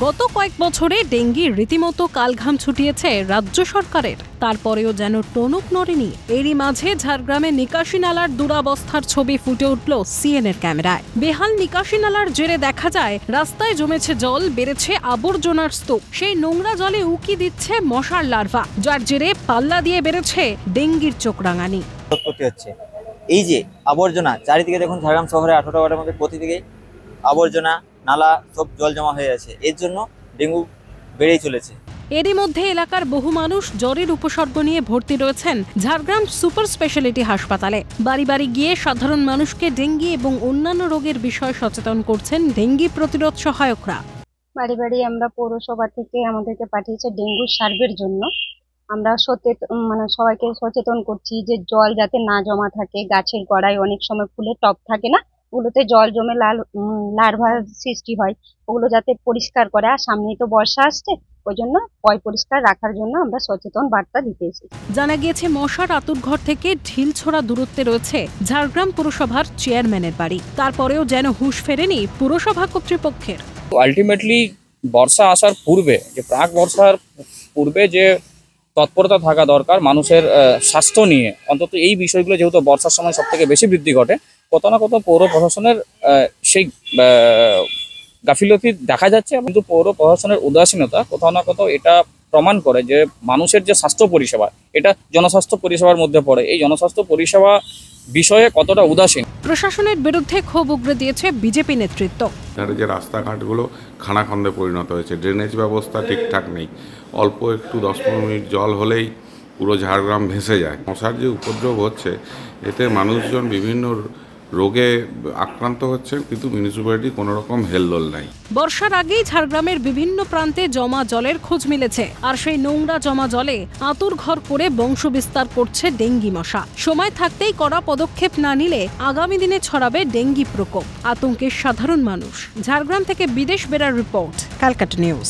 গত কয়েক বছরে ডেঙ্গি রীতিমতো কালঘাম ছুটিয়েছে রাজ্য সরকারের, তারপরেও যেন টনক নড়েনি। এরই মাঝে ঝাড়গ্রামে নিকাশি নালার দুরাবস্থার ছবি ফুটে উঠল সিএনএর ক্যামেরায়। বেহাল নিকাশি নালার জেরে দেখা যায় রাস্তায় জমেছে জল, বেড়েছে আবর্জনার স্তূপ। সেই নোংরা জলে উকি দিচ্ছে মশার লার্ভা, যার জেরে পাল্লা দিয়ে বেড়েছে ডেঙ্গির চোখ রাঙানি। এই যে আবর্জনা চারিদিকে দেখুন, ঝাড়গ্রাম শহরে 18টা ওয়ার্ডের মধ্যে প্রতিদিকে আবর্জনা নালা সব জল জমা হয়ে আছে। এর জন্য ডেঙ্গু বেড়েই চলেছে। এরই মধ্যে এলাকার বহু মানুষ জ্বরের উপসর্গ নিয়ে ভর্তি রয়েছেন ঝাড়গ্রাম সুপার স্পেশালিটি হাসপাতালে। বাড়ি বাড়ি গিয়ে সাধারণ মানুষকে ডেঙ্গি এবং অন্যান্য রোগের বিষয়ে সচেতন করছেন ডেঙ্গি প্রতিরোধ সহায়করা। বাড়ি বাড়ি আমরা পৌরসভা থেকে আমাদেরকে পাঠিয়েছে ডেঙ্গু সার্ভের জন্য। আমরা সবাইকে সচেতন করছি যে জল যাতে না জমা থাকে। গাছের গোড়ায় অনেক সময় ফুলের টব থাকে না, ওগুলোতে জল জমে লার্ভার সৃষ্টি হয়, ওগুলো যাতে পরিষ্কার করে। আর সামনেই তো বর্ষা আসছে, ওই জন্য পরিষ্কার রাখার জন্য আমরা সচেতন বার্তা দিতে এসেছি। জানা গিয়েছে মশার আতুরঘর থেকে ঢিল ছোড়া দূরত্বে রয়েছে ঝাড়গ্রাম পুরসভার চেয়ারম্যানের বাড়ি। তারপরেও যেন হুঁশ ফেরেনি পুরসভা কর্তৃপক্ষের। আলটিমেটলি বর্ষা আসার পূর্বে, যে প্রাক বর্ষার পূর্বে যে তৎপরতা থাকা দরকার মানুষের স্বাস্থ্য নিয়ে, অন্তত এই বিষয়গুলো যেহেতু বর্ষার সময় সব থেকে বেশি বৃদ্ধি ঘটে, কত না কত পৌর প্রশাসনের সেই গাফিলতি দেখা যাচ্ছে। কিন্তু পৌর প্রশাসনের উদাসীনতা কোথাও না কোথাও এটা প্রমাণ করে যে মানুষের যে স্বাস্থ্য পরিষেবা, এটা জনস্বাস্থ্য পরিষেবার মধ্যে পড়ে। এই জনস্বাস্থ্য পরিষেবা বিষয়ে কতটা উদাসীন। প্রশাসনের বিরুদ্ধে ক্ষোভ উগরে দিয়েছে বিজেপি নেতৃত্ব। যে রাস্তাঘাটগুলো খানাখন্দে পরিণত হয়েছে, ড্রেনেজ ব্যবস্থা ঠিকঠাক নেই, অল্প একটু 10-15 মিনিট জল হলেই পুরো ঝাড়গ্রাম ভেসে যায়। মশার যে উপদ্রব হচ্ছে, এতে মানুষজন বিভিন্ন রোগে আক্রান্ত হচ্ছে, কিন্তু মিউনিসিপ্যালিটি কোনো রকম হেলদোল নাই। বর্ষার আগেই ঝাড়গ্রামের বিভিন্ন প্রান্তে জমা জলের খোঁজ মিলেছে, আর সেই নোংরা জমা জলে আঁতুড়ঘর করে বংশ বিস্তার করছে ডেঙ্গি মশা। সময় থাকতেই কড়া পদক্ষেপ না নিলে আগামী দিনে ছড়াবে ডেঙ্গি প্রকোপ। আতঙ্কের সাধারণ মানুষ। ঝাড়গ্রাম থেকে বিদেশ বেরার রিপোর্ট, ক্যালকাটা নিউজ।